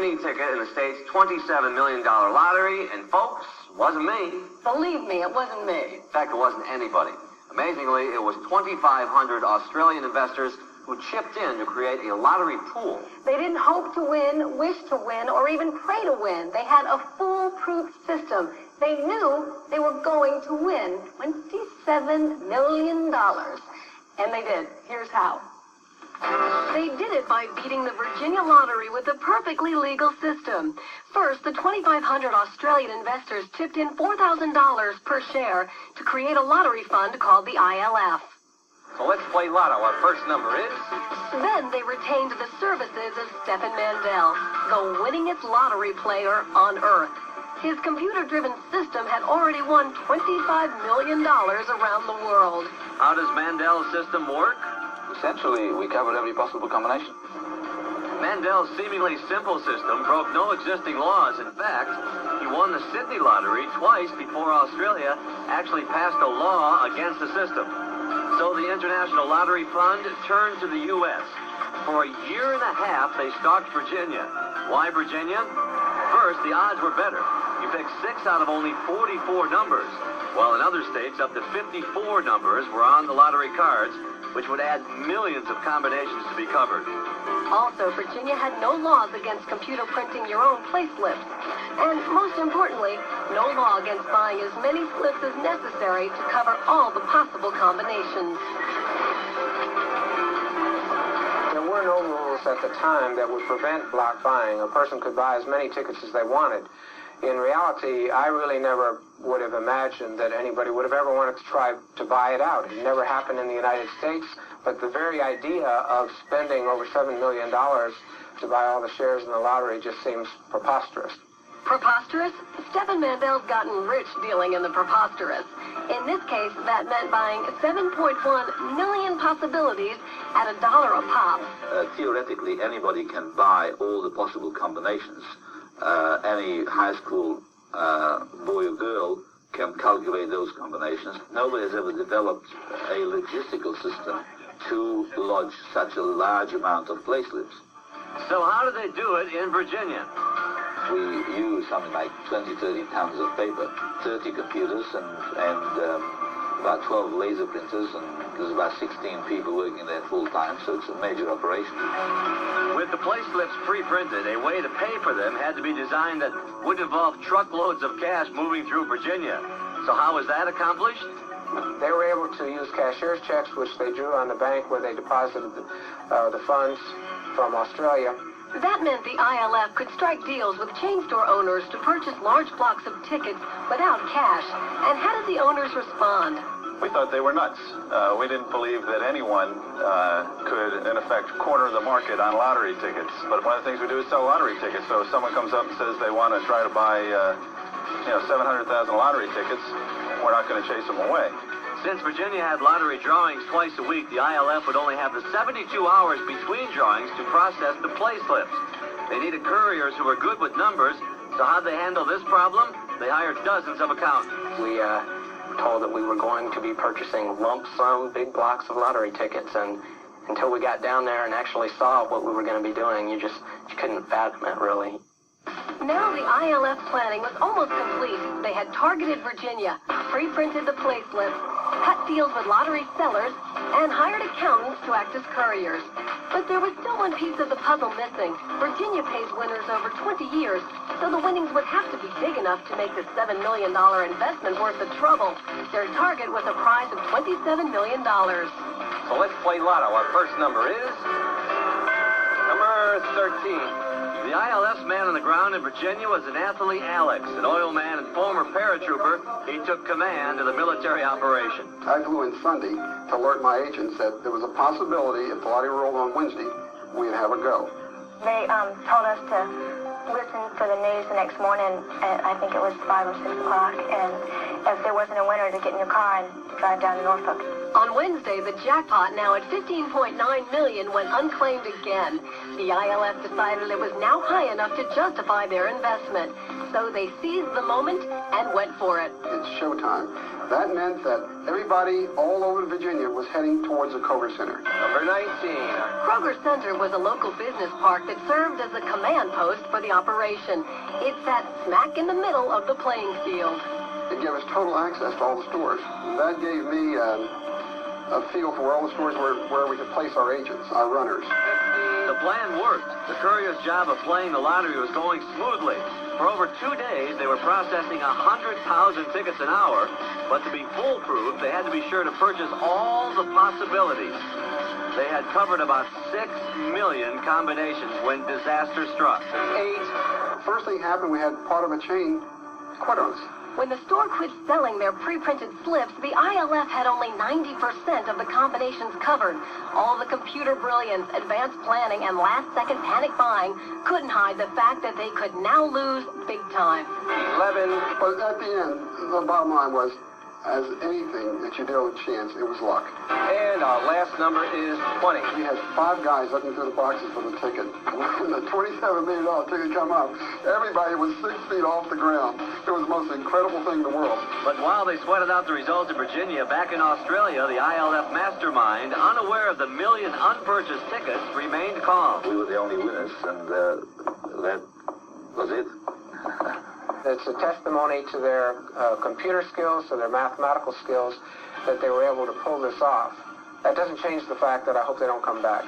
winning ticket in the state's $27 million lottery, and folks, it wasn't me. Believe me, it wasn't me. In fact, it wasn't anybody. Amazingly, it was 2,500 Australian investors who chipped in to create a lottery pool. They didn't hope to win, wish to win, or even pray to win. They had a foolproof system. They knew they were going to win $27 million. And they did. Here's how. They did it by beating the Virginia lottery with a perfectly legal system. First, the 2,500 Australian investors tipped in $4,000 per share to create a lottery fund called the ILF. So let's play lotto. Our first number is... Then they retained the services of Stephen Mandel, the winningest lottery player on Earth. His computer-driven system had already won $25 million around the world. How does Mandel's system work? Essentially, we covered every possible combination. Mandel's seemingly simple system broke no existing laws. In fact, he won the Sydney lottery twice before Australia actually passed a law against the system. So the International Lottery Fund turned to the U.S. For a year and a half, they stalked Virginia. Why Virginia? First, the odds were better. You picked 6 out of only 44 numbers, while in other states, up to 54 numbers were on the lottery cards, which would add millions of combinations to be covered. Also, Virginia had no laws against computer printing your own play slips. And most importantly, no law against buying as many slips as necessary to cover all the possible combinations. There were no rules at the time that would prevent block buying. A person could buy as many tickets as they wanted. In reality, I really never would have imagined that anybody would have ever wanted to try to buy it out. It never happened in the United States, but the very idea of spending over $7 million to buy all the shares in the lottery just seems preposterous. Preposterous? Stephen Mandel's gotten rich dealing in the preposterous. In this case, that meant buying 7.1 million possibilities at $1 a pop. Theoretically, anybody can buy all the possible combinations. Any high school boy or girl can calculate those combinations. Nobody has ever developed a logistical system to lodge such a large amount of play slips. So how do they do it in Virginia? We use something like 20, 30 tons of paper, 30 computers, and about 12 laser printers, and there's about 16 people working there full time, so it's a major operation. With the play slips pre-printed, a way to pay for them had to be designed that wouldn't involve truckloads of cash moving through Virginia. So how was that accomplished? They were able to use cashier's checks, which they drew on the bank where they deposited the funds from Australia. That meant the ILF could strike deals with chain store owners to purchase large blocks of tickets without cash. And how did the owners respond? We thought they were nuts. We didn't believe that anyone could, in effect, corner the market on lottery tickets. But one of the things we do is sell lottery tickets. So if someone comes up and says they want to try to buy, 700,000 lottery tickets, we're not going to chase them away. Since Virginia had lottery drawings twice a week, the ILF would only have the 72 hours between drawings to process the play slips. They needed couriers who were good with numbers, so how'd they handle this problem? They hired dozens of accountants. We were told that we were going to be purchasing lump sum big blocks of lottery tickets, and until we got down there and actually saw what we were going to be doing, you couldn't fathom it, really. Now the ILF planning was almost complete. They had targeted Virginia, pre-printed the play slips, cut deals with lottery sellers, and hired accountants to act as couriers. But there was still one piece of the puzzle missing. Virginia pays winners over 20 years, so the winnings would have to be big enough to make the $7 million investment worth the trouble. Their target was a prize of $27 million. So let's play lotto. Our first number is... number 13. The ILF's man on the ground in Virginia was Anthony Alex, an oil man and former paratrooper. He took command of the military operation. I flew in Sunday to alert my agents that there was a possibility if the lottery rolled on Wednesday, we'd have a go. They told us to listen for the news the next morning at, I think it was 5 or 6 o'clock, and if there wasn't a winner, to get in your car and drive down to Norfolk. On Wednesday, the jackpot, now at $15.9 million, went unclaimed again. The ILF decided it was now high enough to justify their investment. So they seized the moment and went for it. It's showtime. That meant that everybody all over Virginia was heading towards the Kroger Center. Number 19. Kroger Center was a local business park that served as a command post established for the operation. It sat smack in the middle of the playing field. It gave us total access to all the stores. That gave me a feel for where all the stores were, where we could place our agents, our runners. The plan worked. The courier's job of playing the lottery was going smoothly. For over 2 days, they were processing 100,000 tickets an hour, but to be foolproof, they had to be sure to purchase all the possibilities. They had covered about 6 million combinations when disaster struck. First thing happened, we had part of a chain quit on us. When the store quit selling their pre-printed slips, the ILF had only 90% of the combinations covered. All the computer brilliance, advanced planning, and last-second panic buying couldn't hide the fact that they could now lose big time. 11. But at the end, the bottom line was, as anything that you deal with chance, it was luck. And our last number is 20. We had 5 guys looking through the boxes for the ticket. When the $27 million ticket come up, everybody was 6 feet off the ground. It was the most incredible thing in the world. But while they sweated out the results in Virginia, back in Australia, the ILF mastermind, unaware of the million unpurchased tickets, remained calm. We were the only winners, and that was it. It's a testimony to their computer skills, to their mathematical skills, that they were able to pull this off. That doesn't change the fact that I hope they don't come back.